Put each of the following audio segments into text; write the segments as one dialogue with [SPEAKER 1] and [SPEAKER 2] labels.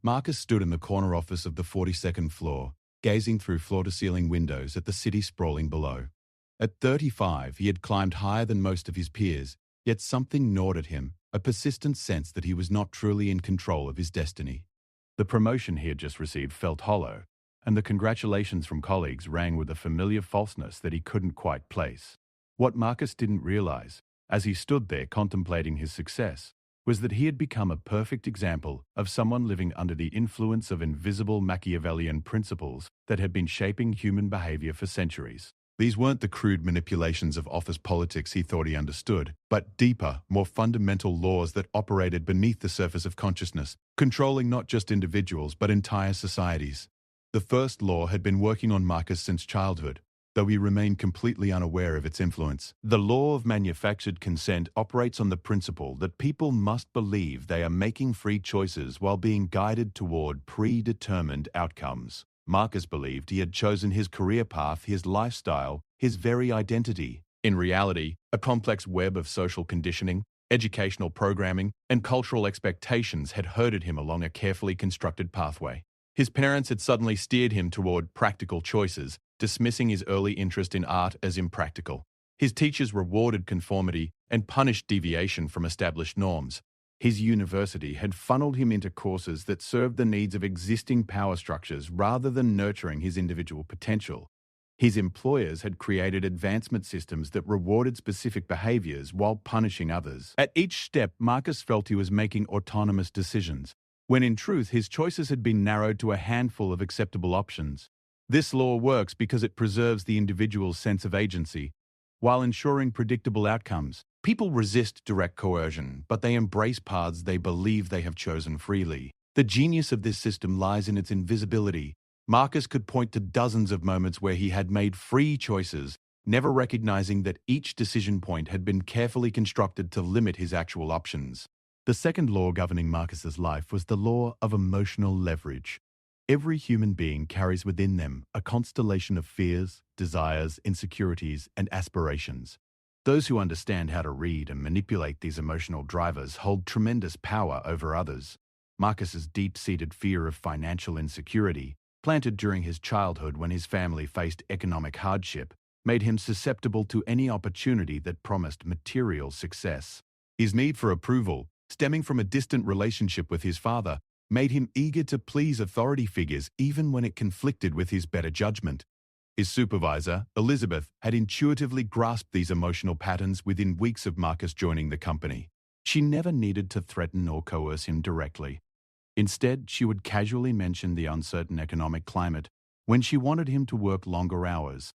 [SPEAKER 1] Marcus stood in the corner office of the 42nd floor, gazing through floor-to-ceiling windows at the city sprawling below. At 35, he had climbed higher than most of his peers, yet something gnawed at him, a persistent sense that he was not truly in control of his destiny. The promotion he had just received felt hollow, and the congratulations from colleagues rang with a familiar falseness that he couldn't quite place. What Marcus didn't realize, as he stood there contemplating his success, was that he had become a perfect example of someone living under the influence of invisible Machiavellian principles that had been shaping human behavior for centuries. These weren't the crude manipulations of office politics he thought he understood, but deeper, more fundamental laws that operated beneath the surface of consciousness, controlling not just individuals but entire societies. The first law had been working on Marcus since childhood, though he remained completely unaware of its influence. The law of manufactured consent operates on the principle that people must believe they are making free choices while being guided toward predetermined outcomes. Marcus believed he had chosen his career path, his lifestyle, his very identity. In reality, a complex web of social conditioning, educational programming, and cultural expectations had herded him along a carefully constructed pathway. His parents had suddenly steered him toward practical choices, dismissing his early interest in art as impractical. His teachers rewarded conformity and punished deviation from established norms. His university had funneled him into courses that served the needs of existing power structures rather than nurturing his individual potential. His employers had created advancement systems that rewarded specific behaviors while punishing others. At each step, Marcus felt he was making autonomous decisions, when in truth his choices had been narrowed to a handful of acceptable options. This law works because it preserves the individual's sense of agency, while ensuring predictable outcomes. People resist direct coercion, but they embrace paths they believe they have chosen freely. The genius of this system lies in its invisibility. Marcus could point to dozens of moments where he had made free choices, never recognizing that each decision point had been carefully constructed to limit his actual options. The second law governing Marcus's life was the law of emotional leverage. Every human being carries within them a constellation of fears, desires, insecurities, and aspirations. Those who understand how to read and manipulate these emotional drivers hold tremendous power over others. Marcus's deep-seated fear of financial insecurity, planted during his childhood when his family faced economic hardship, made him susceptible to any opportunity that promised material success. His need for approval, stemming from a distant relationship with his father, made him eager to please authority figures even when it conflicted with his better judgment. His supervisor, Elizabeth, had intuitively grasped these emotional patterns within weeks of Marcus joining the company. She never needed to threaten or coerce him directly. Instead, she would casually mention the uncertain economic climate when she wanted him to work longer hours,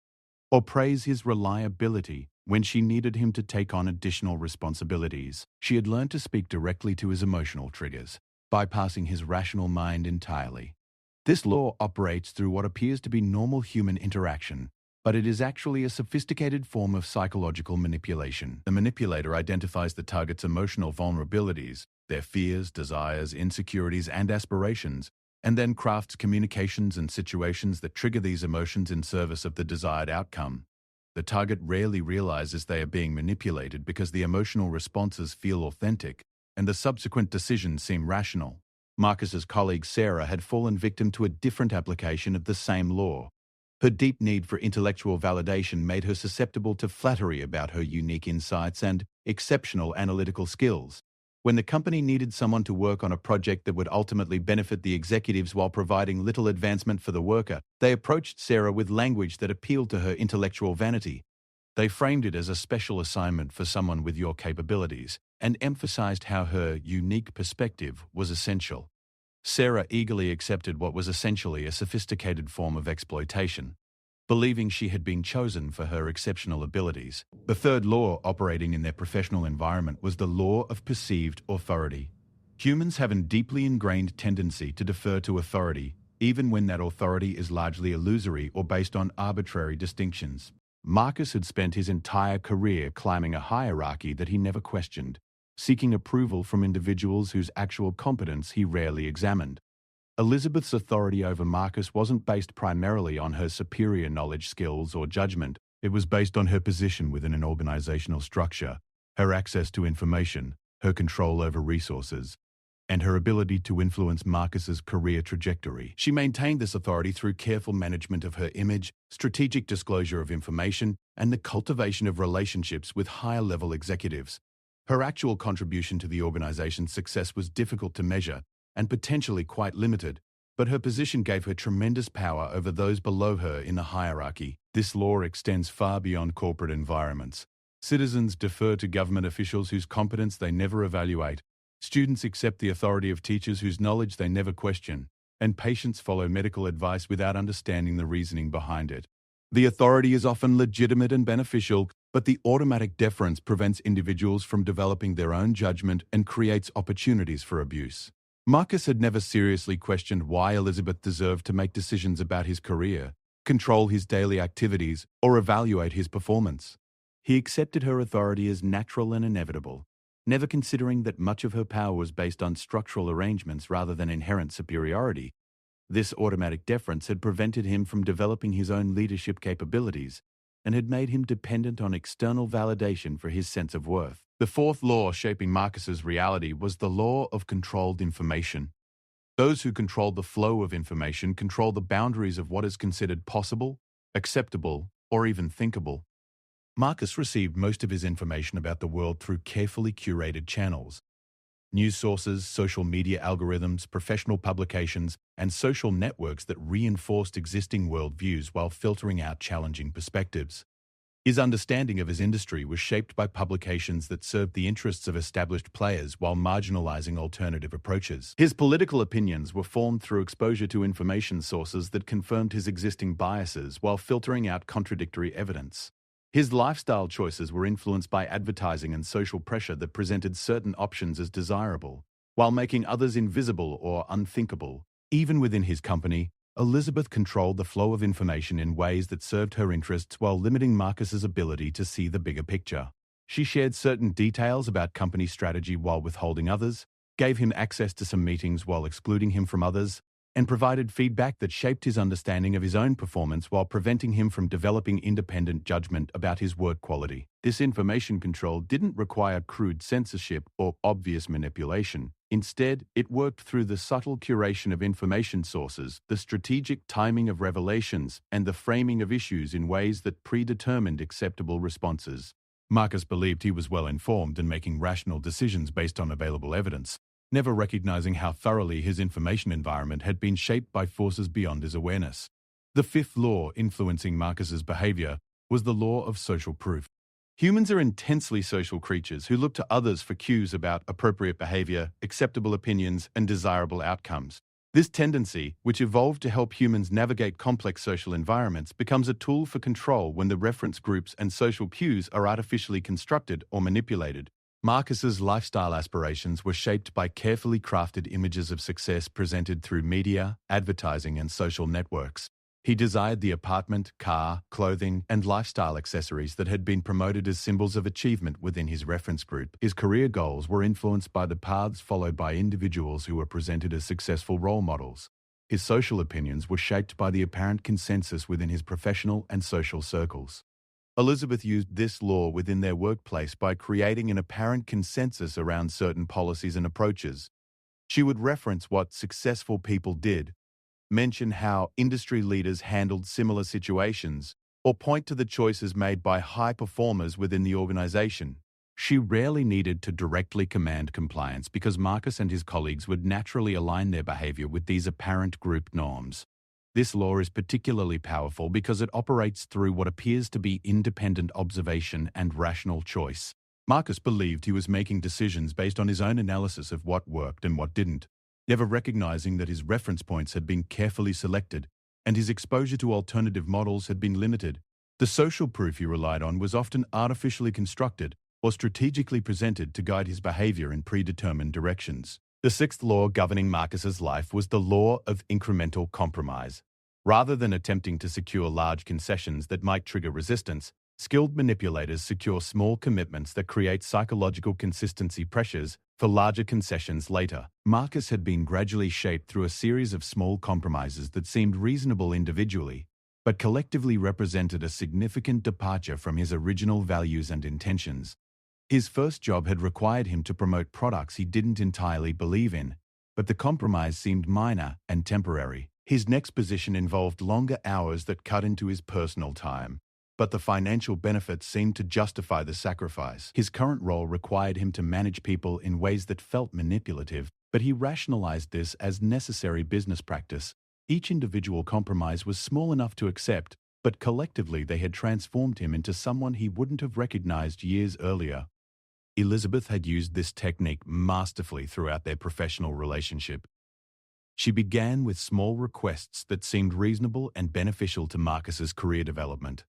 [SPEAKER 1] or praise his reliability when she needed him to take on additional responsibilities. She had learned to speak directly to his emotional triggers, bypassing his rational mind entirely. This law operates through what appears to be normal human interaction, but it is actually a sophisticated form of psychological manipulation. The manipulator identifies the target's emotional vulnerabilities, their fears, desires, insecurities, and aspirations, and then crafts communications and situations that trigger these emotions in service of the desired outcome. The target rarely realizes they are being manipulated because the emotional responses feel authentic, and the subsequent decisions seem rational. Marcus's colleague Sarah had fallen victim to a different application of the same law. Her deep need for intellectual validation made her susceptible to flattery about her unique insights and exceptional analytical skills. When the company needed someone to work on a project that would ultimately benefit the executives while providing little advancement for the worker, they approached Sarah with language that appealed to her intellectual vanity. They framed it as a special assignment for someone with your capabilities, and emphasized how her unique perspective was essential. Sarah eagerly accepted what was essentially a sophisticated form of exploitation, believing she had been chosen for her exceptional abilities. The third law operating in their professional environment was the law of perceived authority. Humans have a deeply ingrained tendency to defer to authority, even when that authority is largely illusory or based on arbitrary distinctions. Marcus had spent his entire career climbing a hierarchy that he never questioned, seeking approval from individuals whose actual competence he rarely examined. Elizabeth's authority over Marcus wasn't based primarily on her superior knowledge, skills, or judgment. It was based on her position within an organizational structure, her access to information, her control over resources. and her ability to influence Marcus's career trajectory. She maintained this authority through careful management of her image, strategic disclosure of information, and the cultivation of relationships with higher-level executives. Her actual contribution to the organization's success was difficult to measure and potentially quite limited, but her position gave her tremendous power over those below her in the hierarchy. This law extends far beyond corporate environments. Citizens defer to government officials whose competence they never evaluate. Students accept the authority of teachers whose knowledge they never question, and patients follow medical advice without understanding the reasoning behind it. The authority is often legitimate and beneficial, but the automatic deference prevents individuals from developing their own judgment and creates opportunities for abuse. Marcus had never seriously questioned why Elizabeth deserved to make decisions about his career, control his daily activities, or evaluate his performance. He accepted her authority as natural and inevitable, never considering that much of her power was based on structural arrangements rather than inherent superiority. This automatic deference had prevented him from developing his own leadership capabilities and had made him dependent on external validation for his sense of worth. The fourth law shaping Marcus's reality was the law of controlled information. Those who control the flow of information control the boundaries of what is considered possible, acceptable, or even thinkable. Marcus received most of his information about the world through carefully curated channels. News sources, social media algorithms, professional publications, and social networks that reinforced existing worldviews while filtering out challenging perspectives. His understanding of his industry was shaped by publications that served the interests of established players while marginalizing alternative approaches. His political opinions were formed through exposure to information sources that confirmed his existing biases while filtering out contradictory evidence. His lifestyle choices were influenced by advertising and social pressure that presented certain options as desirable, while making others invisible or unthinkable. Even within his company, Elizabeth controlled the flow of information in ways that served her interests while limiting Marcus's ability to see the bigger picture. She shared certain details about company strategy while withholding others, gave him access to some meetings while excluding him from others, and provided feedback that shaped his understanding of his own performance while preventing him from developing independent judgment about his work quality. This information control didn't require crude censorship or obvious manipulation. Instead, it worked through the subtle curation of information sources, the strategic timing of revelations, and the framing of issues in ways that predetermined acceptable responses. Marcus believed he was well-informed and making rational decisions based on available evidence, never recognizing how thoroughly his information environment had been shaped by forces beyond his awareness. The fifth law influencing Marcus's behavior was the law of social proof. Humans are intensely social creatures who look to others for cues about appropriate behavior, acceptable opinions, and desirable outcomes. This tendency, which evolved to help humans navigate complex social environments, becomes a tool for control when the reference groups and social cues are artificially constructed or manipulated. Marcus's lifestyle aspirations were shaped by carefully crafted images of success presented through media, advertising, and social networks. He desired the apartment, car, clothing, and lifestyle accessories that had been promoted as symbols of achievement within his reference group. His career goals were influenced by the paths followed by individuals who were presented as successful role models. His social opinions were shaped by the apparent consensus within his professional and social circles. Elizabeth used this law within their workplace by creating an apparent consensus around certain policies and approaches. She would reference what successful people did, mention how industry leaders handled similar situations, or point to the choices made by high performers within the organization. She rarely needed to directly command compliance because Marcus and his colleagues would naturally align their behavior with these apparent group norms. This law is particularly powerful because it operates through what appears to be independent observation and rational choice. Marcus believed he was making decisions based on his own analysis of what worked and what didn't, never recognizing that his reference points had been carefully selected and his exposure to alternative models had been limited. The social proof he relied on was often artificially constructed or strategically presented to guide his behavior in predetermined directions. The sixth law governing Marcus's life was the law of incremental compromise. Rather than attempting to secure large concessions that might trigger resistance, skilled manipulators secure small commitments that create psychological consistency pressures for larger concessions later. Marcus had been gradually shaped through a series of small compromises that seemed reasonable individually, but collectively represented a significant departure from his original values and intentions. His first job had required him to promote products he didn't entirely believe in, but the compromise seemed minor and temporary. His next position involved longer hours that cut into his personal time, but the financial benefits seemed to justify the sacrifice. His current role required him to manage people in ways that felt manipulative, but he rationalized this as necessary business practice. Each individual compromise was small enough to accept, but collectively they had transformed him into someone he wouldn't have recognized years earlier. Elizabeth had used this technique masterfully throughout their professional relationship. She began with small requests that seemed reasonable and beneficial to Marcus's career development.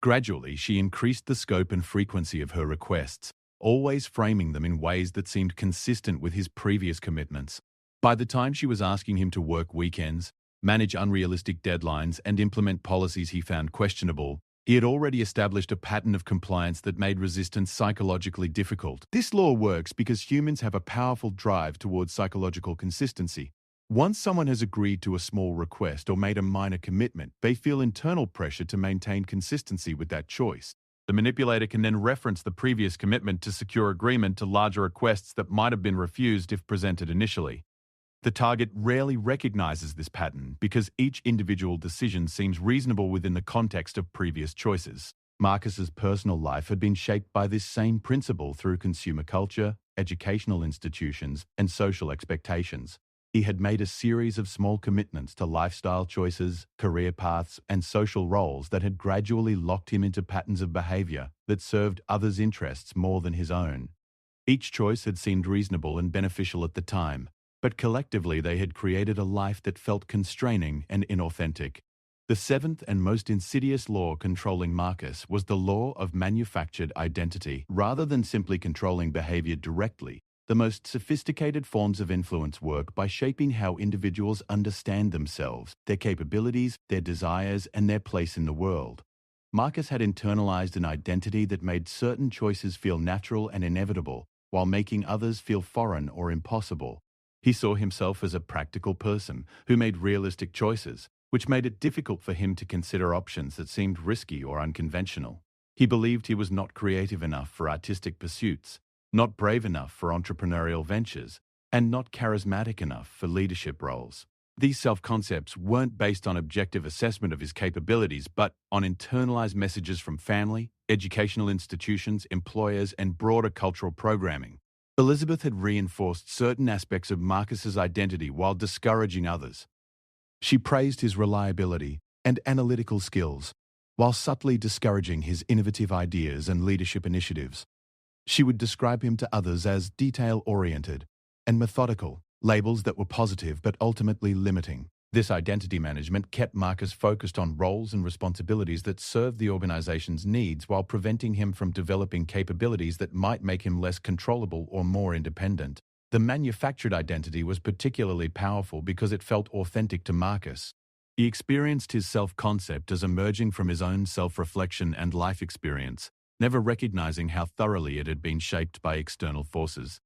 [SPEAKER 1] Gradually, she increased the scope and frequency of her requests, always framing them in ways that seemed consistent with his previous commitments. By the time she was asking him to work weekends, manage unrealistic deadlines, and implement policies he found questionable, he had already established a pattern of compliance that made resistance psychologically difficult. This law works because humans have a powerful drive towards psychological consistency. Once someone has agreed to a small request or made a minor commitment, they feel internal pressure to maintain consistency with that choice. The manipulator can then reference the previous commitment to secure agreement to larger requests that might have been refused if presented initially. The target rarely recognizes this pattern because each individual decision seems reasonable within the context of previous choices. Marcus's personal life had been shaped by this same principle through consumer culture, educational institutions, and social expectations. He had made a series of small commitments to lifestyle choices, career paths, and social roles that had gradually locked him into patterns of behavior that served others' interests more than his own. Each choice had seemed reasonable and beneficial at the time, but collectively they had created a life that felt constraining and inauthentic. The seventh and most insidious law controlling Marcus was the law of manufactured identity. Rather than simply controlling behavior directly, the most sophisticated forms of influence work by shaping how individuals understand themselves, their capabilities, their desires, and their place in the world. Marcus had internalized an identity that made certain choices feel natural and inevitable, while making others feel foreign or impossible. He saw himself as a practical person who made realistic choices, which made it difficult for him to consider options that seemed risky or unconventional. He believed he was not creative enough for artistic pursuits, not brave enough for entrepreneurial ventures, and not charismatic enough for leadership roles. These self-concepts weren't based on objective assessment of his capabilities, but on internalized messages from family, educational institutions, employers, and broader cultural programming. Elizabeth had reinforced certain aspects of Marcus's identity while discouraging others. She praised his reliability and analytical skills, while subtly discouraging his innovative ideas and leadership initiatives. She would describe him to others as detail-oriented and methodical, labels that were positive but ultimately limiting. This identity management kept Marcus focused on roles and responsibilities that served the organization's needs while preventing him from developing capabilities that might make him less controllable or more independent. The manufactured identity was particularly powerful because it felt authentic to Marcus. He experienced his self-concept as emerging from his own self-reflection and life experience, never recognizing how thoroughly it had been shaped by external forces.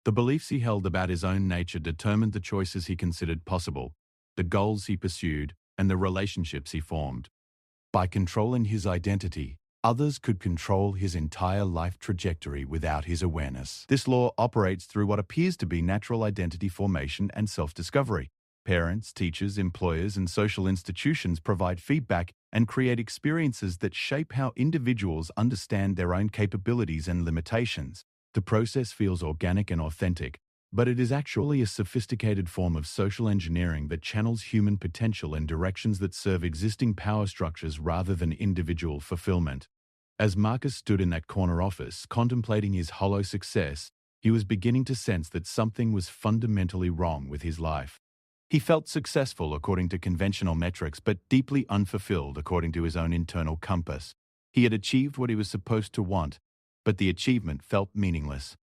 [SPEAKER 1] The beliefs he held about his own nature determined the choices he considered possible, the goals he pursued, and the relationships he formed. By controlling his identity, others could control his entire life trajectory without his awareness. This law operates through what appears to be natural identity formation and self-discovery. Parents, teachers, employers, and social institutions provide feedback and create experiences that shape how individuals understand their own capabilities and limitations. The process feels organic and authentic, but it is actually a sophisticated form of social engineering that channels human potential in directions that serve existing power structures rather than individual fulfillment. As Marcus stood in that corner office, contemplating his hollow success, he was beginning to sense that something was fundamentally wrong with his life. He felt successful according to conventional metrics, but deeply unfulfilled according to his own internal compass. He had achieved what he was supposed to want, but the achievement felt meaningless.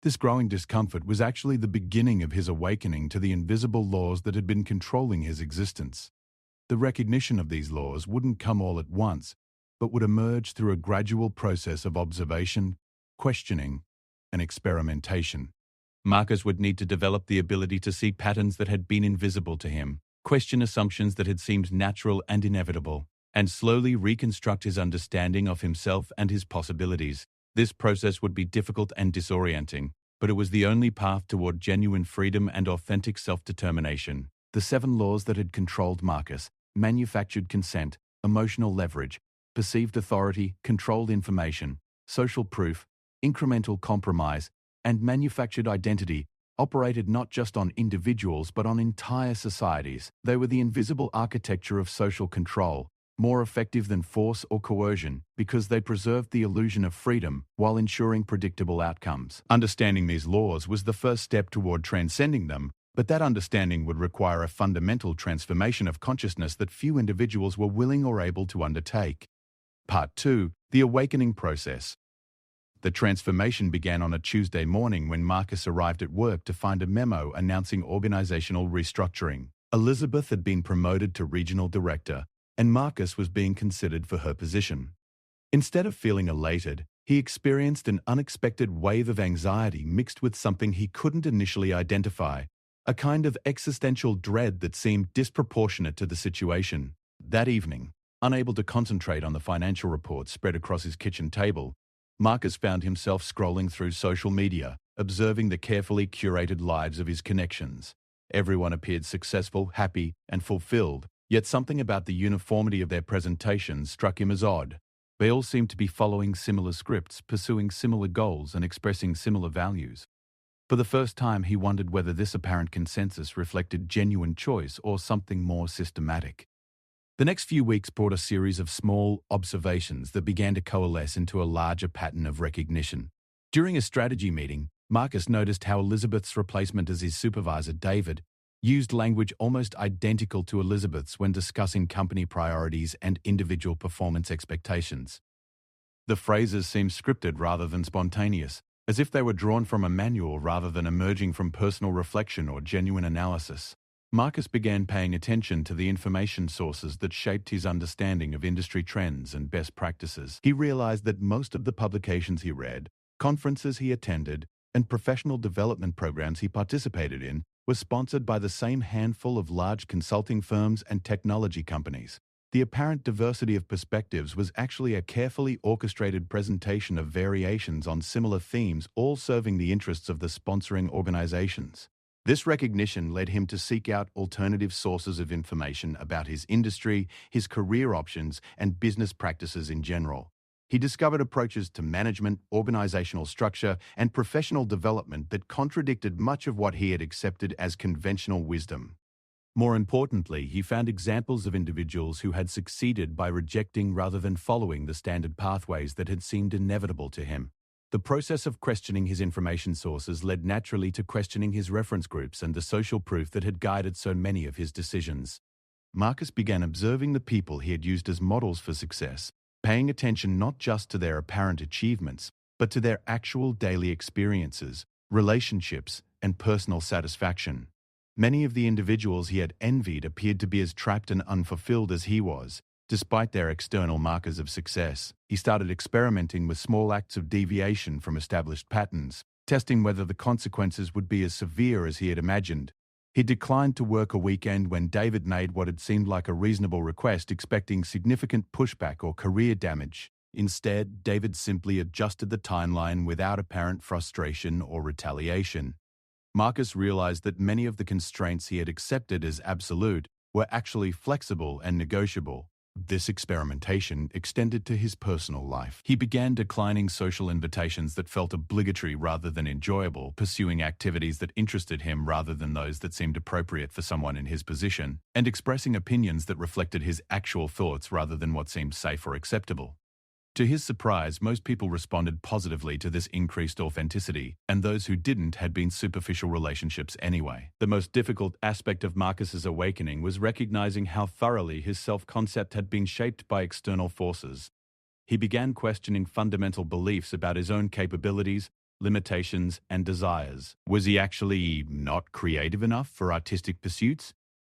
[SPEAKER 1] This growing discomfort was actually the beginning of his awakening to the invisible laws that had been controlling his existence. The recognition of these laws wouldn't come all at once, but would emerge through a gradual process of observation, questioning, and experimentation. Marcus would need to develop the ability to see patterns that had been invisible to him, question assumptions that had seemed natural and inevitable, and slowly reconstruct his understanding of himself and his possibilities. This process would be difficult and disorienting, but it was the only path toward genuine freedom and authentic self-determination. The 7 laws that had controlled Marcus: manufactured consent, emotional leverage, perceived authority, controlled information, social proof, incremental compromise, and manufactured identity, operated not just on individuals but on entire societies. They were the invisible architecture of social control, more effective than force or coercion because they preserved the illusion of freedom while ensuring predictable outcomes. Understanding these laws was the first step toward transcending them, but that understanding would require a fundamental transformation of consciousness that few individuals were willing or able to undertake. Part 2. The Awakening Process. The transformation began on a Tuesday morning when Marcus arrived at work to find a memo announcing organizational restructuring. Elizabeth had been promoted to regional director, and Marcus was being considered for her position. Instead of feeling elated, he experienced an unexpected wave of anxiety mixed with something he couldn't initially identify, a kind of existential dread that seemed disproportionate to the situation. That evening, unable to concentrate on the financial reports spread across his kitchen table, Marcus found himself scrolling through social media, observing the carefully curated lives of his connections. Everyone appeared successful, happy, and fulfilled, yet something about the uniformity of their presentations struck him as odd. They all seemed to be following similar scripts, pursuing similar goals, and expressing similar values. For the first time, he wondered whether this apparent consensus reflected genuine choice or something more systematic. The next few weeks brought a series of small observations that began to coalesce into a larger pattern of recognition. During a strategy meeting, Marcus noticed how Elizabeth's replacement as his supervisor, David, used language almost identical to Elizabeth's when discussing company priorities and individual performance expectations. The phrases seemed scripted rather than spontaneous, as if they were drawn from a manual rather than emerging from personal reflection or genuine analysis. Marcus began paying attention to the information sources that shaped his understanding of industry trends and best practices. He realized that most of the publications he read, conferences he attended, and professional development programs he participated in were sponsored by the same handful of large consulting firms and technology companies. The apparent diversity of perspectives was actually a carefully orchestrated presentation of variations on similar themes, all serving the interests of the sponsoring organizations. This recognition led him to seek out alternative sources of information about his industry, his career options, and business practices in general. He discovered approaches to management, organizational structure, and professional development that contradicted much of what he had accepted as conventional wisdom. More importantly, he found examples of individuals who had succeeded by rejecting rather than following the standard pathways that had seemed inevitable to him. The process of questioning his information sources led naturally to questioning his reference groups and the social proof that had guided so many of his decisions. Marcus began observing the people he had used as models for success, paying attention not just to their apparent achievements, but to their actual daily experiences, relationships, and personal satisfaction. Many of the individuals he had envied appeared to be as trapped and unfulfilled as he was, despite their external markers of success. He started experimenting with small acts of deviation from established patterns, testing whether the consequences would be as severe as he had imagined. He declined to work a weekend when David made what had seemed like a reasonable request, expecting significant pushback or career damage. Instead, David simply adjusted the timeline without apparent frustration or retaliation. Marcus realized that many of the constraints he had accepted as absolute were actually flexible and negotiable. This experimentation extended to his personal life. He began declining social invitations that felt obligatory rather than enjoyable, pursuing activities that interested him rather than those that seemed appropriate for someone in his position, and expressing opinions that reflected his actual thoughts rather than what seemed safe or acceptable. To his surprise, most people responded positively to this increased authenticity, and those who didn't had been superficial relationships anyway. The most difficult aspect of Marcus's awakening was recognizing how thoroughly his self-concept had been shaped by external forces. He began questioning fundamental beliefs about his own capabilities, limitations, and desires. Was he actually not creative enough for artistic pursuits?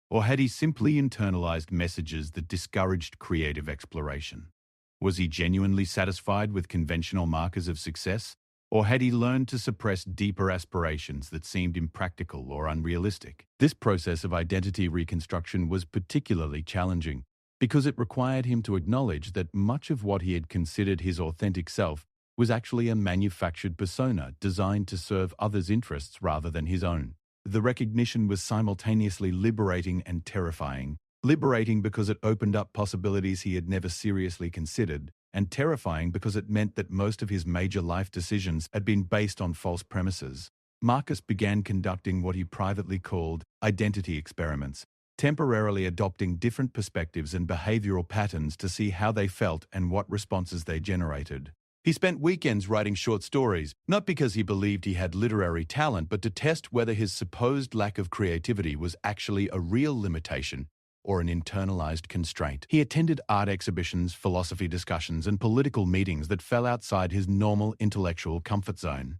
[SPEAKER 1] Or had he simply internalized messages that discouraged creative exploration? Was he genuinely satisfied with conventional markers of success, or had he learned to suppress deeper aspirations that seemed impractical or unrealistic? This process of identity reconstruction was particularly challenging because it required him to acknowledge that much of what he had considered his authentic self was actually a manufactured persona designed to serve others' interests rather than his own. The recognition was simultaneously liberating and terrifying. Liberating because it opened up possibilities he had never seriously considered, and terrifying because it meant that most of his major life decisions had been based on false premises. Marcus began conducting what he privately called identity experiments, temporarily adopting different perspectives and behavioral patterns to see how they felt and what responses they generated. He spent weekends writing short stories, not because he believed he had literary talent, but to test whether his supposed lack of creativity was actually a real limitation or an internalized constraint. He attended art exhibitions, philosophy discussions, and political meetings that fell outside his normal intellectual comfort zone.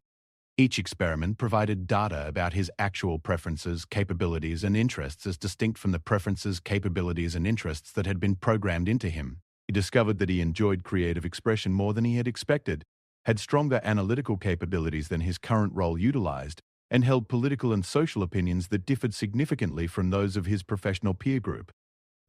[SPEAKER 1] Each experiment provided data about his actual preferences, capabilities, and interests as distinct from the preferences, capabilities, and interests that had been programmed into him. He discovered that he enjoyed creative expression more than he had expected, had stronger analytical capabilities than his current role utilized, and held political and social opinions that differed significantly from those of his professional peer group.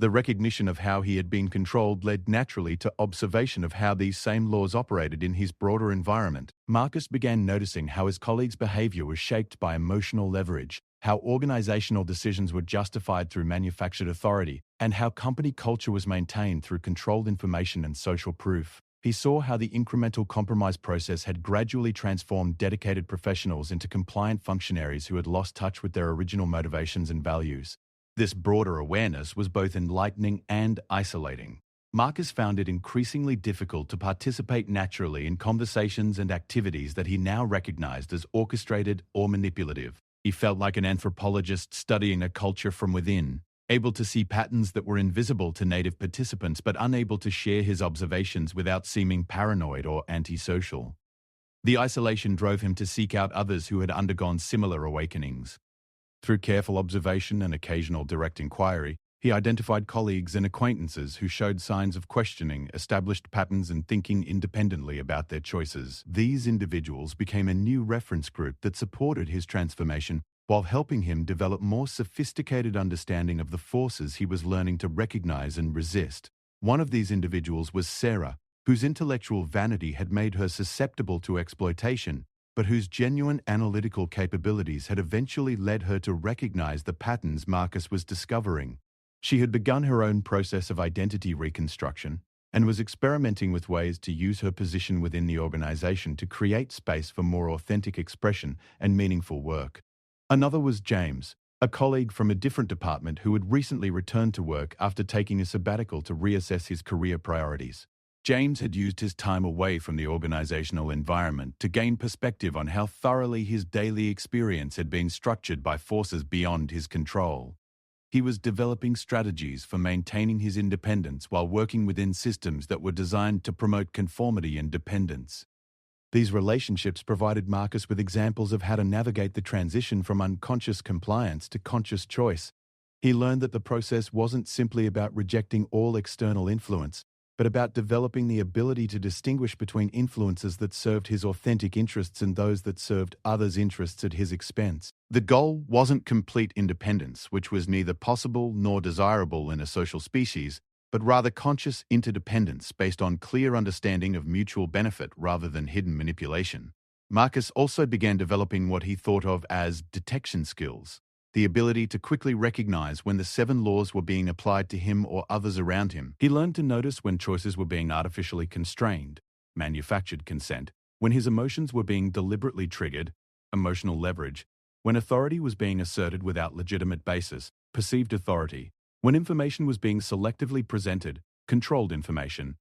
[SPEAKER 1] The recognition of how he had been controlled led naturally to observation of how these same laws operated in his broader environment. Marcus began noticing how his colleagues' behavior was shaped by emotional leverage, how organizational decisions were justified through manufactured authority, and how company culture was maintained through controlled information and social proof. He saw how the incremental compromise process had gradually transformed dedicated professionals into compliant functionaries who had lost touch with their original motivations and values. This broader awareness was both enlightening and isolating. Marcus found it increasingly difficult to participate naturally in conversations and activities that he now recognized as orchestrated or manipulative. He felt like an anthropologist studying a culture from within, able to see patterns that were invisible to native participants but unable to share his observations without seeming paranoid or antisocial. The isolation drove him to seek out others who had undergone similar awakenings. Through careful observation and occasional direct inquiry, he identified colleagues and acquaintances who showed signs of questioning, established patterns, and thinking independently about their choices. These individuals became a new reference group that supported his transformation while helping him develop more sophisticated understanding of the forces he was learning to recognize and resist. One of these individuals was Sarah, whose intellectual vanity had made her susceptible to exploitation, but whose genuine analytical capabilities had eventually led her to recognize the patterns Marcus was discovering. She had begun her own process of identity reconstruction and was experimenting with ways to use her position within the organization to create space for more authentic expression and meaningful work. Another was James, a colleague from a different department who had recently returned to work after taking a sabbatical to reassess his career priorities. James had used his time away from the organizational environment to gain perspective on how thoroughly his daily experience had been structured by forces beyond his control. He was developing strategies for maintaining his independence while working within systems that were designed to promote conformity and dependence. These relationships provided Marcus with examples of how to navigate the transition from unconscious compliance to conscious choice. He learned that the process wasn't simply about rejecting all external influence, but about developing the ability to distinguish between influences that served his authentic interests and those that served others' interests at his expense. The goal wasn't complete independence, which was neither possible nor desirable in a social species, but rather conscious interdependence based on clear understanding of mutual benefit rather than hidden manipulation. Marcus also began developing what he thought of as detection skills, the ability to quickly recognize when the 7 laws were being applied to him or others around him. He learned to notice when choices were being artificially constrained, manufactured consent, when his emotions were being deliberately triggered, emotional leverage, when authority was being asserted without legitimate basis, perceived authority, when information was being selectively presented, controlled information,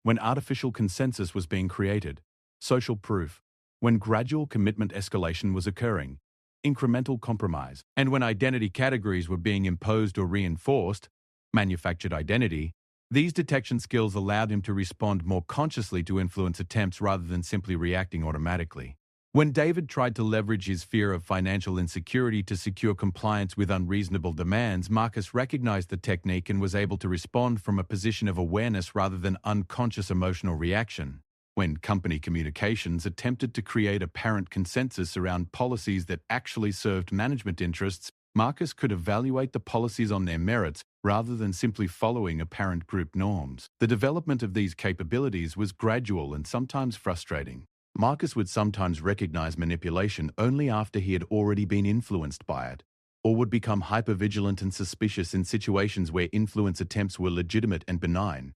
[SPEAKER 1] when artificial consensus was being created, social proof, when gradual commitment escalation was occurring, incremental compromise, and when identity categories were being imposed or reinforced, manufactured identity. These detection skills allowed him to respond more consciously to influence attempts rather than simply reacting automatically. When David tried to leverage his fear of financial insecurity to secure compliance with unreasonable demands, Marcus recognized the technique and was able to respond from a position of awareness rather than unconscious emotional reaction. When company communications attempted to create apparent consensus around policies that actually served management interests, Marcus could evaluate the policies on their merits rather than simply following apparent group norms. The development of these capabilities was gradual and sometimes frustrating. Marcus would sometimes recognize manipulation only after he had already been influenced by it, or would become hypervigilant and suspicious in situations where influence attempts were legitimate and benign.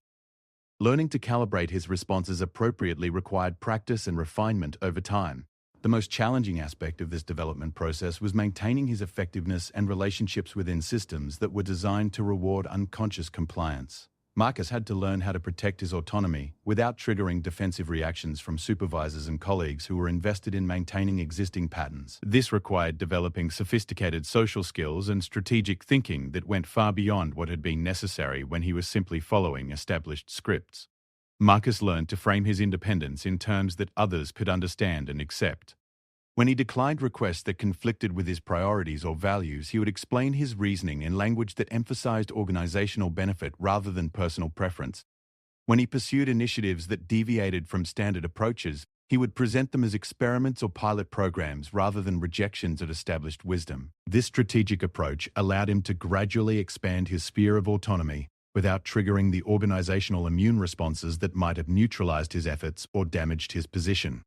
[SPEAKER 1] Learning to calibrate his responses appropriately required practice and refinement over time. The most challenging aspect of this development process was maintaining his effectiveness and relationships within systems that were designed to reward unconscious compliance. Marcus had to learn how to protect his autonomy without triggering defensive reactions from supervisors and colleagues who were invested in maintaining existing patterns. This required developing sophisticated social skills and strategic thinking that went far beyond what had been necessary when he was simply following established scripts. Marcus learned to frame his independence in terms that others could understand and accept. When he declined requests that conflicted with his priorities or values, he would explain his reasoning in language that emphasized organizational benefit rather than personal preference. When he pursued initiatives that deviated from standard approaches, he would present them as experiments or pilot programs rather than rejections of established wisdom. This strategic approach allowed him to gradually expand his sphere of autonomy without triggering the organizational immune responses that might have neutralized his efforts or damaged his position.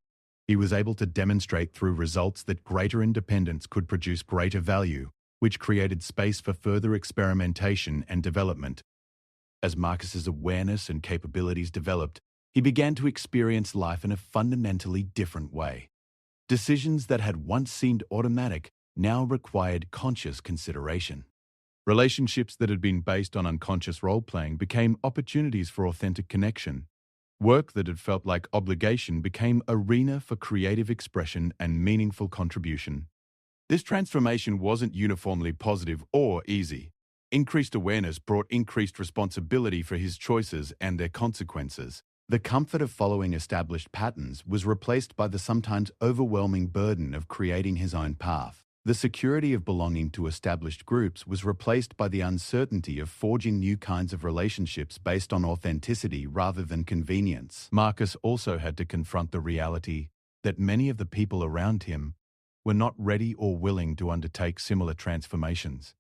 [SPEAKER 1] He was able to demonstrate through results that greater independence could produce greater value, which created space for further experimentation and development. As Marcus's awareness and capabilities developed, he began to experience life in a fundamentally different way. Decisions that had once seemed automatic now required conscious consideration. Relationships that had been based on unconscious role-playing became opportunities for authentic connection. Work that had felt like obligation became an arena for creative expression and meaningful contribution. This transformation wasn't uniformly positive or easy. Increased awareness brought increased responsibility for his choices and their consequences. The comfort of following established patterns was replaced by the sometimes overwhelming burden of creating his own path. The security of belonging to established groups was replaced by the uncertainty of forging new kinds of relationships based on authenticity rather than convenience. Marcus also had to confront the reality that many of the people around him were not ready or willing to undertake similar transformations.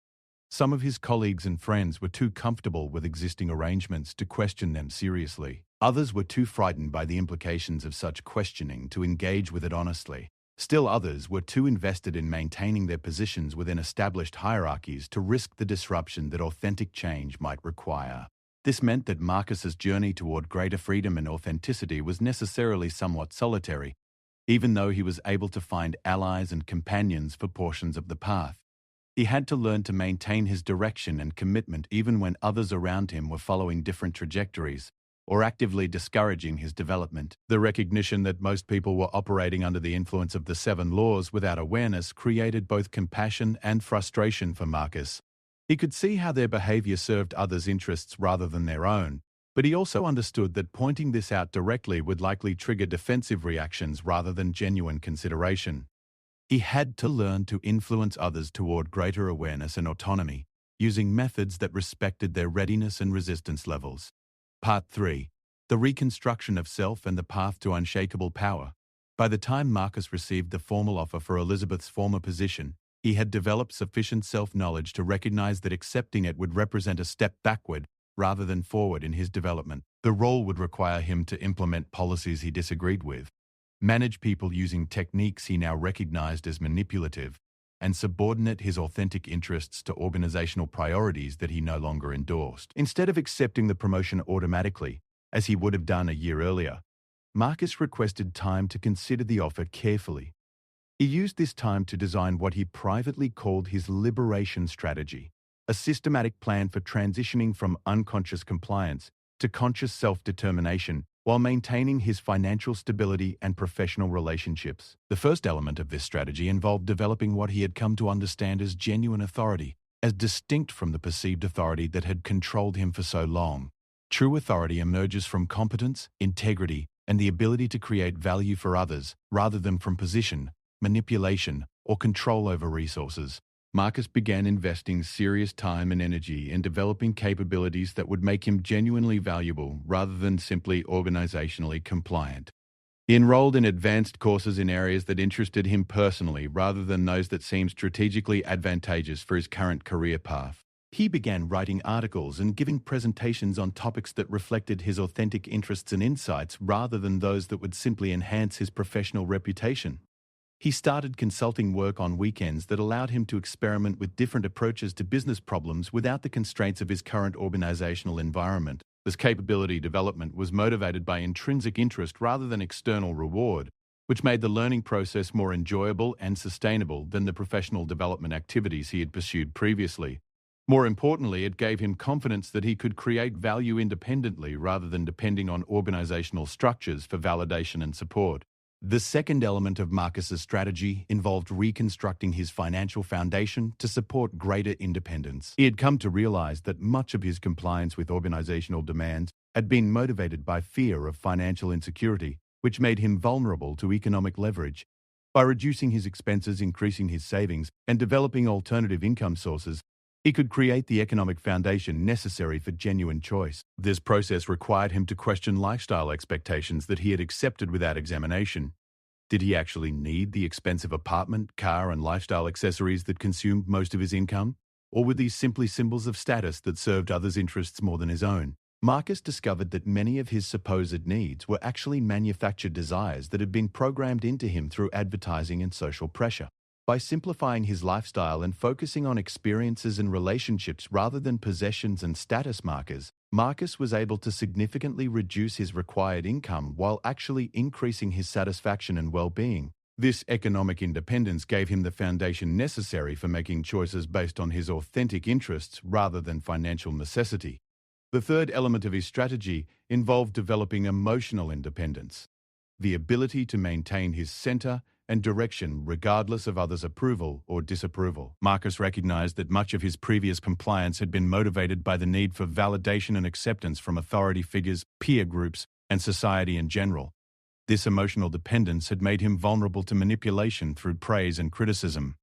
[SPEAKER 1] Some of his colleagues and friends were too comfortable with existing arrangements to question them seriously. Others were too frightened by the implications of such questioning to engage with it honestly. Still others were too invested in maintaining their positions within established hierarchies to risk the disruption that authentic change might require. This meant that Marcus's journey toward greater freedom and authenticity was necessarily somewhat solitary, even though he was able to find allies and companions for portions of the path. He had to learn to maintain his direction and commitment even when others around him were following different trajectories or actively discouraging his development. The recognition that most people were operating under the influence of the 7 laws without awareness created both compassion and frustration for Marcus. He could see how their behavior served others' interests rather than their own, but he also understood that pointing this out directly would likely trigger defensive reactions rather than genuine consideration. He had to learn to influence others toward greater awareness and autonomy, using methods that respected their readiness and resistance levels. Part 3. The Reconstruction of Self and the Path to Unshakable Power. By the time Marcus received the formal offer for Elizabeth's former position, he had developed sufficient self-knowledge to recognize that accepting it would represent a step backward rather than forward in his development. The role would require him to implement policies he disagreed with, manage people using techniques he now recognized as manipulative, and subordinate his authentic interests to organizational priorities that he no longer endorsed. Instead of accepting the promotion automatically, as he would have done a year earlier, Marcus requested time to consider the offer carefully. He used this time to design what he privately called his liberation strategy, a systematic plan for transitioning from unconscious compliance to conscious self-determination while maintaining his financial stability and professional relationships. The first element of this strategy involved developing what he had come to understand as genuine authority, as distinct from the perceived authority that had controlled him for so long. True authority emerges from competence, integrity, and the ability to create value for others, rather than from position, manipulation, or control over resources. Marcus began investing serious time and energy in developing capabilities that would make him genuinely valuable rather than simply organizationally compliant. He enrolled in advanced courses in areas that interested him personally rather than those that seemed strategically advantageous for his current career path. He began writing articles and giving presentations on topics that reflected his authentic interests and insights rather than those that would simply enhance his professional reputation. He started consulting work on weekends that allowed him to experiment with different approaches to business problems without the constraints of his current organizational environment. This capability development was motivated by intrinsic interest rather than external reward, which made the learning process more enjoyable and sustainable than the professional development activities he had pursued previously. More importantly, it gave him confidence that he could create value independently rather than depending on organizational structures for validation and support. The second element of Marcus's strategy involved reconstructing his financial foundation to support greater independence. He had come to realize that much of his compliance with organizational demands had been motivated by fear of financial insecurity, which made him vulnerable to economic leverage. By reducing his expenses, increasing his savings, and developing alternative income sources, he could create the economic foundation necessary for genuine choice. This process required him to question lifestyle expectations that he had accepted without examination. Did he actually need the expensive apartment, car, and lifestyle accessories that consumed most of his income? Or were these simply symbols of status that served others' interests more than his own? Marcus discovered that many of his supposed needs were actually manufactured desires that had been programmed into him through advertising and social pressure. By simplifying his lifestyle and focusing on experiences and relationships rather than possessions and status markers, Marcus was able to significantly reduce his required income while actually increasing his satisfaction and well-being. This economic independence gave him the foundation necessary for making choices based on his authentic interests rather than financial necessity. The third element of his strategy involved developing emotional independence, the ability to maintain his center and direction regardless of others' approval or disapproval. Marcus recognized that much of his previous compliance had been motivated by the need for validation and acceptance from authority figures, peer groups, and society in general. This emotional dependence had made him vulnerable to manipulation through praise and criticism.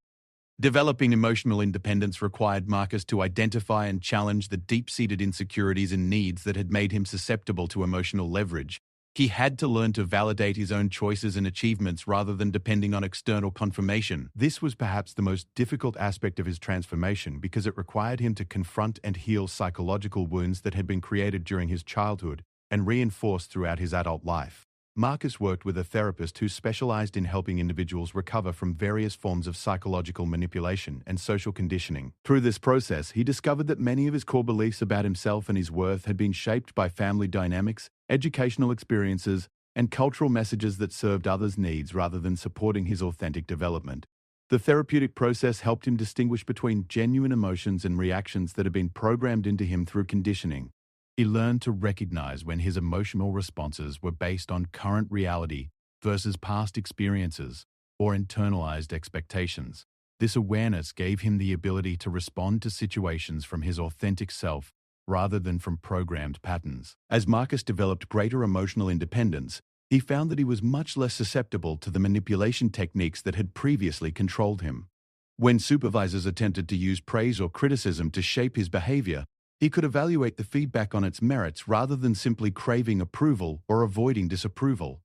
[SPEAKER 1] Developing emotional independence required Marcus to identify and challenge the deep-seated insecurities and needs that had made him susceptible to emotional leverage. He had to learn to validate his own choices and achievements rather than depending on external confirmation. This was perhaps the most difficult aspect of his transformation because it required him to confront and heal psychological wounds that had been created during his childhood and reinforced throughout his adult life. Marcus worked with a therapist who specialized in helping individuals recover from various forms of psychological manipulation and social conditioning. Through this process, he discovered that many of his core beliefs about himself and his worth had been shaped by family dynamics, educational experiences, and cultural messages that served others' needs rather than supporting his authentic development. The therapeutic process helped him distinguish between genuine emotions and reactions that had been programmed into him through conditioning. He learned to recognize when his emotional responses were based on current reality versus past experiences or internalized expectations. This awareness gave him the ability to respond to situations from his authentic self rather than from programmed patterns. As Marcus developed greater emotional independence, he found that he was much less susceptible to the manipulation techniques that had previously controlled him. When supervisors attempted to use praise or criticism to shape his behavior, he could evaluate the feedback on its merits rather than simply craving approval or avoiding disapproval.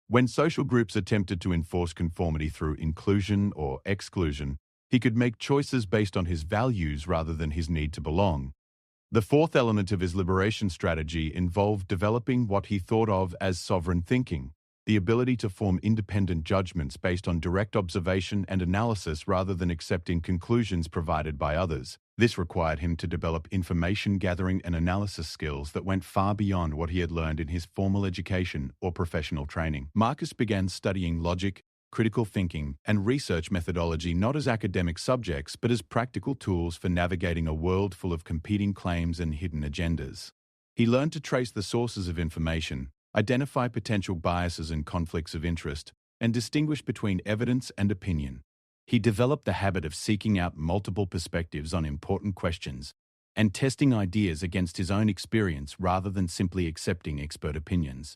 [SPEAKER 1] When social groups attempted to enforce conformity through inclusion or exclusion, he could make choices based on his values rather than his need to belong. The fourth element of his liberation strategy involved developing what he thought of as sovereign thinking, the ability to form independent judgments based on direct observation and analysis rather than accepting conclusions provided by others. This required him to develop information gathering and analysis skills that went far beyond what he had learned in his formal education or professional training. Marcus began studying logic, critical thinking, and research methodology not as academic subjects but as practical tools for navigating a world full of competing claims and hidden agendas. He learned to trace the sources of information, identify potential biases and conflicts of interest, and distinguish between evidence and opinion. He developed the habit of seeking out multiple perspectives on important questions and testing ideas against his own experience rather than simply accepting expert opinions.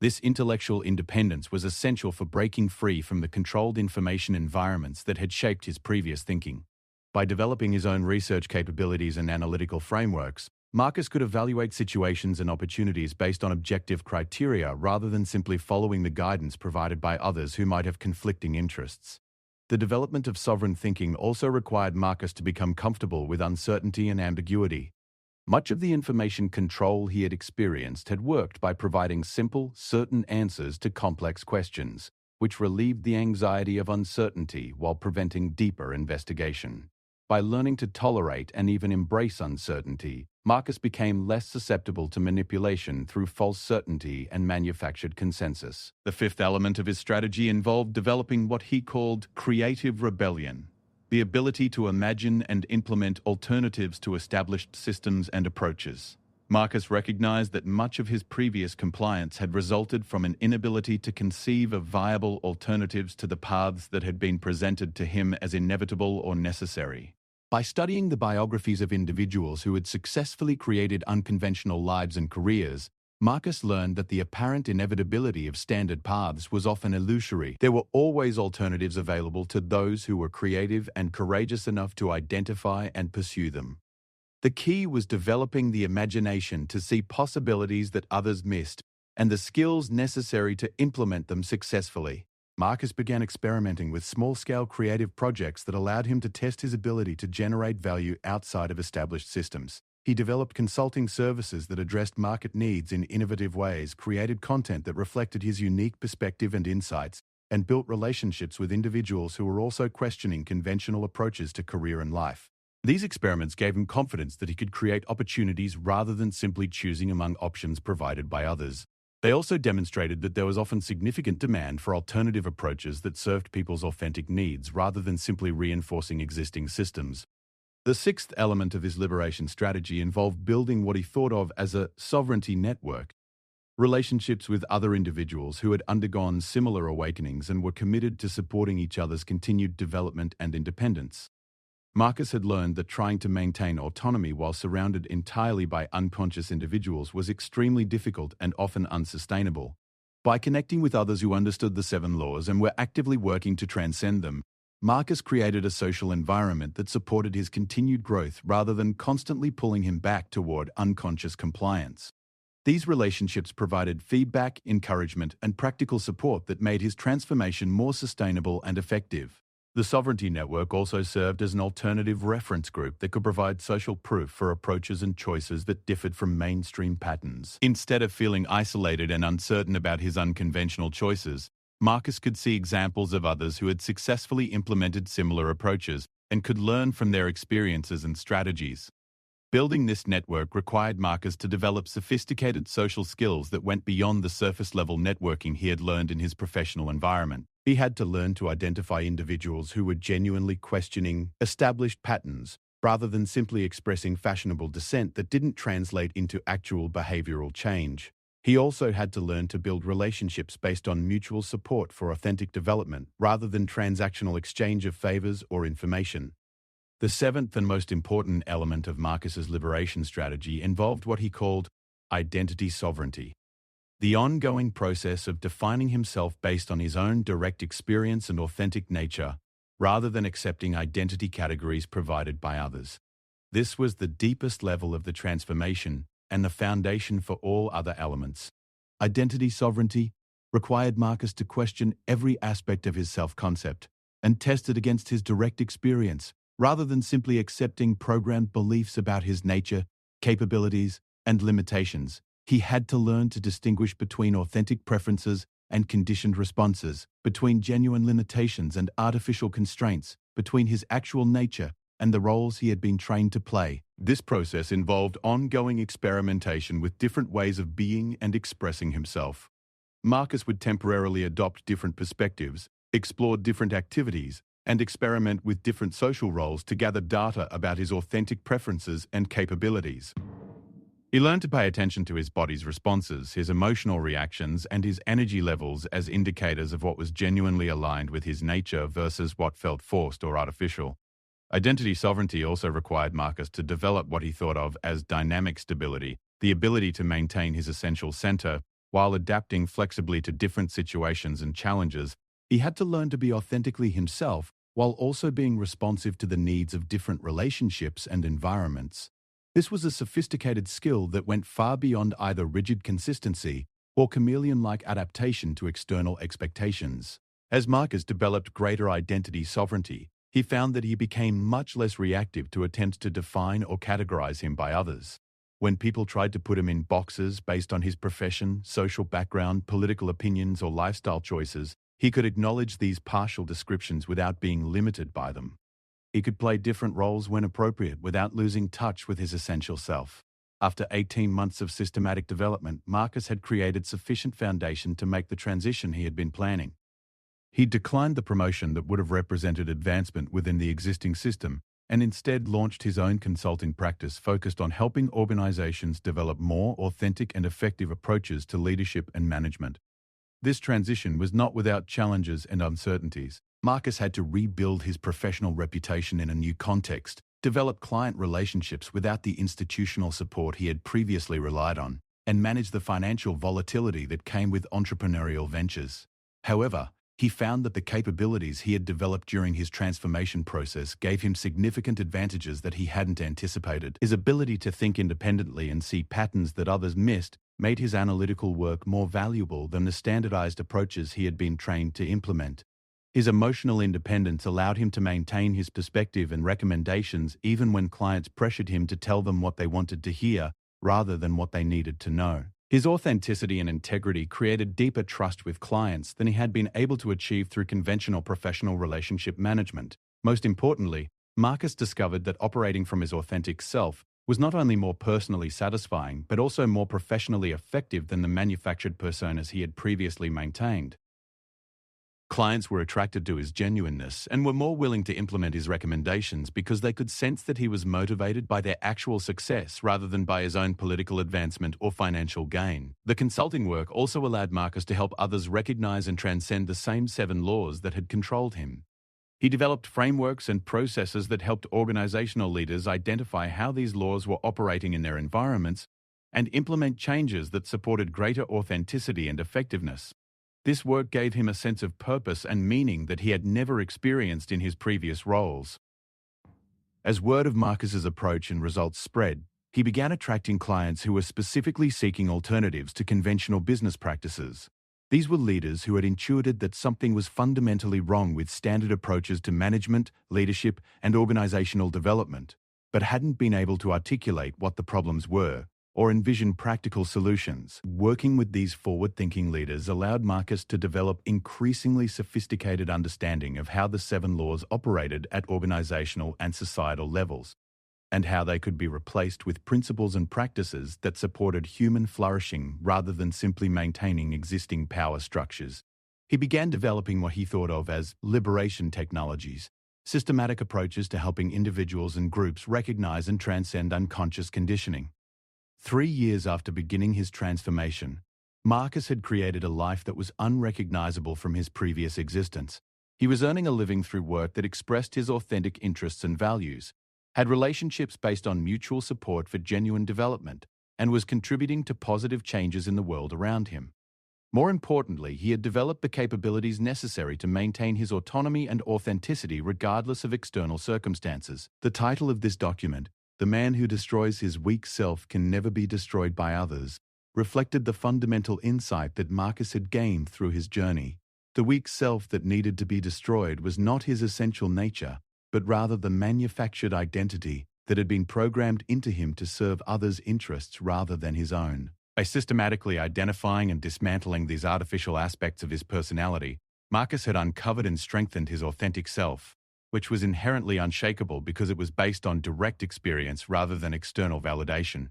[SPEAKER 1] This intellectual independence was essential for breaking free from the controlled information environments that had shaped his previous thinking. By developing his own research capabilities and analytical frameworks, Marcus could evaluate situations and opportunities based on objective criteria rather than simply following the guidance provided by others who might have conflicting interests. The development of sovereign thinking also required Marcus to become comfortable with uncertainty and ambiguity. Much of the information control he had experienced had worked by providing simple, certain answers to complex questions, which relieved the anxiety of uncertainty while preventing deeper investigation. By learning to tolerate and even embrace uncertainty, Marcus became less susceptible to manipulation through false certainty and manufactured consensus. The fifth element of his strategy involved developing what he called creative rebellion, the ability to imagine and implement alternatives to established systems and approaches. Marcus recognized that much of his previous compliance had resulted from an inability to conceive of viable alternatives to the paths that had been presented to him as inevitable or necessary. By studying the biographies of individuals who had successfully created unconventional lives and careers, Marcus learned that the apparent inevitability of standard paths was often illusory. There were always alternatives available to those who were creative and courageous enough to identify and pursue them. The key was developing the imagination to see possibilities that others missed and the skills necessary to implement them successfully. Marcus began experimenting with small-scale creative projects that allowed him to test his ability to generate value outside of established systems. He developed consulting services that addressed market needs in innovative ways, created content that reflected his unique perspective and insights, and built relationships with individuals who were also questioning conventional approaches to career and life. These experiments gave him confidence that he could create opportunities rather than simply choosing among options provided by others. They also demonstrated that there was often significant demand for alternative approaches that served people's authentic needs rather than simply reinforcing existing systems. The sixth element of his liberation strategy involved building what he thought of as a sovereignty network, relationships with other individuals who had undergone similar awakenings and were committed to supporting each other's continued development and independence. Marcus had learned that trying to maintain autonomy while surrounded entirely by unconscious individuals was extremely difficult and often unsustainable. By connecting with others who understood the seven laws and were actively working to transcend them, Marcus created a social environment that supported his continued growth rather than constantly pulling him back toward unconscious compliance. These relationships provided feedback, encouragement, and practical support that made his transformation more sustainable and effective. The Sovereignty Network also served as an alternative reference group that could provide social proof for approaches and choices that differed from mainstream patterns. Instead of feeling isolated and uncertain about his unconventional choices, Marcus could see examples of others who had successfully implemented similar approaches and could learn from their experiences and strategies. Building this network required Marcus to develop sophisticated social skills that went beyond the surface-level networking he had learned in his professional environment. He had to learn to identify individuals who were genuinely questioning established patterns rather than simply expressing fashionable dissent that didn't translate into actual behavioral change. He also had to learn to build relationships based on mutual support for authentic development rather than transactional exchange of favors or information. The seventh and most important element of Marcus's liberation strategy involved what he called identity sovereignty, the ongoing process of defining himself based on his own direct experience and authentic nature, rather than accepting identity categories provided by others. This was the deepest level of the transformation and the foundation for all other elements. Identity sovereignty required Marcus to question every aspect of his self-concept and test it against his direct experience, rather than simply accepting programmed beliefs about his nature, capabilities, and limitations. He had to learn to distinguish between authentic preferences and conditioned responses, between genuine limitations and artificial constraints, between his actual nature and the roles he had been trained to play. This process involved ongoing experimentation with different ways of being and expressing himself. Marcus would temporarily adopt different perspectives, explore different activities, and experiment with different social roles to gather data about his authentic preferences and capabilities. He learned to pay attention to his body's responses, his emotional reactions, and his energy levels as indicators of what was genuinely aligned with his nature versus what felt forced or artificial. Identity sovereignty also required Marcus to develop what he thought of as dynamic stability, the ability to maintain his essential center while adapting flexibly to different situations and challenges. He had to learn to be authentically himself while also being responsive to the needs of different relationships and environments. This was a sophisticated skill that went far beyond either rigid consistency or chameleon-like adaptation to external expectations. As Marcus developed greater identity sovereignty, he found that he became much less reactive to attempts to define or categorize him by others. When people tried to put him in boxes based on his profession, social background, political opinions, or lifestyle choices, he could acknowledge these partial descriptions without being limited by them. He could play different roles when appropriate without losing touch with his essential self. After 18 months of systematic development, Marcus had created sufficient foundation to make the transition he had been planning. He declined the promotion that would have represented advancement within the existing system and instead launched his own consulting practice focused on helping organizations develop more authentic and effective approaches to leadership and management. This transition was not without challenges and uncertainties. Marcus had to rebuild his professional reputation in a new context, develop client relationships without the institutional support he had previously relied on, and manage the financial volatility that came with entrepreneurial ventures. However, he found that the capabilities he had developed during his transformation process gave him significant advantages that he hadn't anticipated. His ability to think independently and see patterns that others missed made his analytical work more valuable than the standardized approaches he had been trained to implement. His emotional independence allowed him to maintain his perspective and recommendations even when clients pressured him to tell them what they wanted to hear rather than what they needed to know. His authenticity and integrity created deeper trust with clients than he had been able to achieve through conventional professional relationship management. Most importantly, Marcus discovered that operating from his authentic self was not only more personally satisfying, but also more professionally effective than the manufactured personas he had previously maintained. Clients were attracted to his genuineness and were more willing to implement his recommendations because they could sense that he was motivated by their actual success rather than by his own political advancement or financial gain. The consulting work also allowed Marcus to help others recognize and transcend the same 7 laws that had controlled him. He developed frameworks and processes that helped organizational leaders identify how these laws were operating in their environments and implement changes that supported greater authenticity and effectiveness. This work gave him a sense of purpose and meaning that he had never experienced in his previous roles. As word of Marcus's approach and results spread, he began attracting clients who were specifically seeking alternatives to conventional business practices. These were leaders who had intuited that something was fundamentally wrong with standard approaches to management, leadership, and organizational development, but hadn't been able to articulate what the problems were or envision practical solutions. Working with these forward-thinking leaders allowed Marcus to develop increasingly sophisticated understanding of how the 7 laws operated at organizational and societal levels, and how they could be replaced with principles and practices that supported human flourishing rather than simply maintaining existing power structures. He began developing what he thought of as liberation technologies, systematic approaches to helping individuals and groups recognize and transcend unconscious conditioning. 3 years after beginning his transformation, Marcus had created a life that was unrecognizable from his previous existence. He was earning a living through work that expressed his authentic interests and values, had relationships based on mutual support for genuine development, and was contributing to positive changes in the world around him. More importantly, he had developed the capabilities necessary to maintain his autonomy and authenticity regardless of external circumstances. The title of this document, "The Man Who Destroys His Weak Self Can Never Be Destroyed by Others," reflected the fundamental insight that Marcus had gained through his journey. The weak self that needed to be destroyed was not his essential nature, but rather the manufactured identity that had been programmed into him to serve others' interests rather than his own. By systematically identifying and dismantling these artificial aspects of his personality, Marcus had uncovered and strengthened his authentic self, which was inherently unshakable because it was based on direct experience rather than external validation.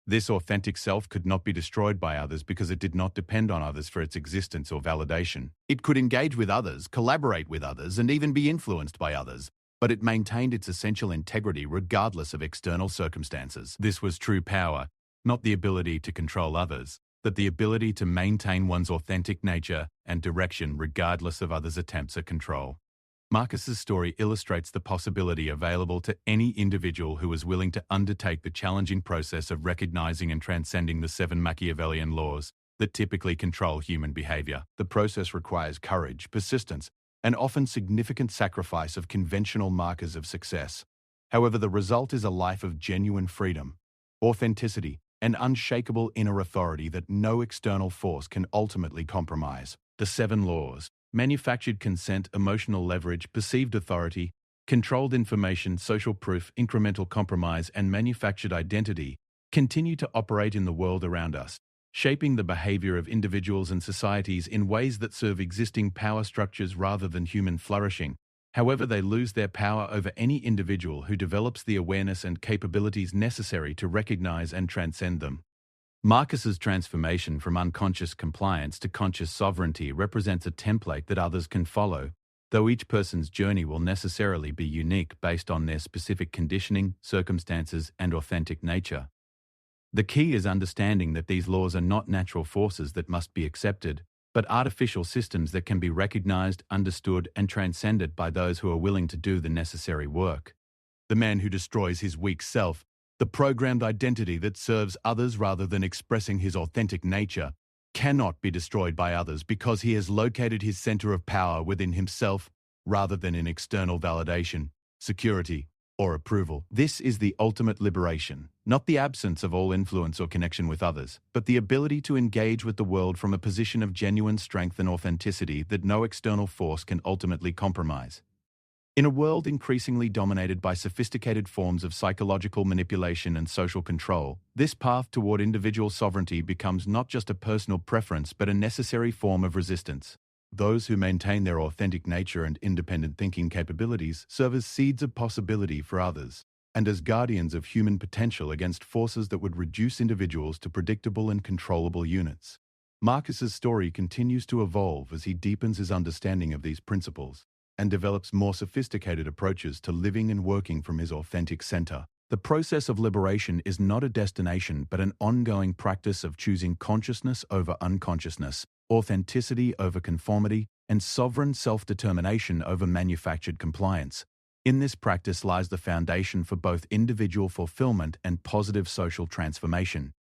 [SPEAKER 1] This authentic self could not be destroyed by others because it did not depend on others for its existence or validation. It could engage with others, collaborate with others, and even be influenced by others, but it maintained its essential integrity regardless of external circumstances. This was true power, not the ability to control others, but the ability to maintain one's authentic nature and direction regardless of others' attempts at control. Marcus's story illustrates the possibility available to any individual who is willing to undertake the challenging process of recognizing and transcending the 7 Machiavellian laws that typically control human behavior. The process requires courage, persistence, and often significant sacrifice of conventional markers of success. However, the result is a life of genuine freedom, authenticity, and unshakable inner authority that no external force can ultimately compromise. The 7 laws. manufactured consent, emotional leverage, perceived authority, controlled information, social proof, incremental compromise, and manufactured identity continue to operate in the world around us, shaping the behavior of individuals and societies in ways that serve existing power structures rather than human flourishing. However, they lose their power over any individual who develops the awareness and capabilities necessary to recognize and transcend them. Marcus's transformation from unconscious compliance to conscious sovereignty represents a template that others can follow, though each person's journey will necessarily be unique based on their specific conditioning, circumstances, and authentic nature. The key is understanding that these laws are not natural forces that must be accepted, but artificial systems that can be recognized, understood, and transcended by those who are willing to do the necessary work. The man who destroys his weak self, the programmed identity that serves others rather than expressing his authentic nature, cannot be destroyed by others because he has located his center of power within himself rather than in external validation, security, or approval. This is the ultimate liberation, not the absence of all influence or connection with others, but the ability to engage with the world from a position of genuine strength and authenticity that no external force can ultimately compromise. In a world increasingly dominated by sophisticated forms of psychological manipulation and social control, this path toward individual sovereignty becomes not just a personal preference but a necessary form of resistance. Those who maintain their authentic nature and independent thinking capabilities serve as seeds of possibility for others, and as guardians of human potential against forces that would reduce individuals to predictable and controllable units. Marcus's story continues to evolve as he deepens his understanding of these principles and develops more sophisticated approaches to living and working from his authentic center. The process of liberation is not a destination but an ongoing practice of choosing consciousness over unconsciousness, authenticity over conformity, and sovereign self-determination over manufactured compliance. In this practice lies the foundation for both individual fulfillment and positive social transformation.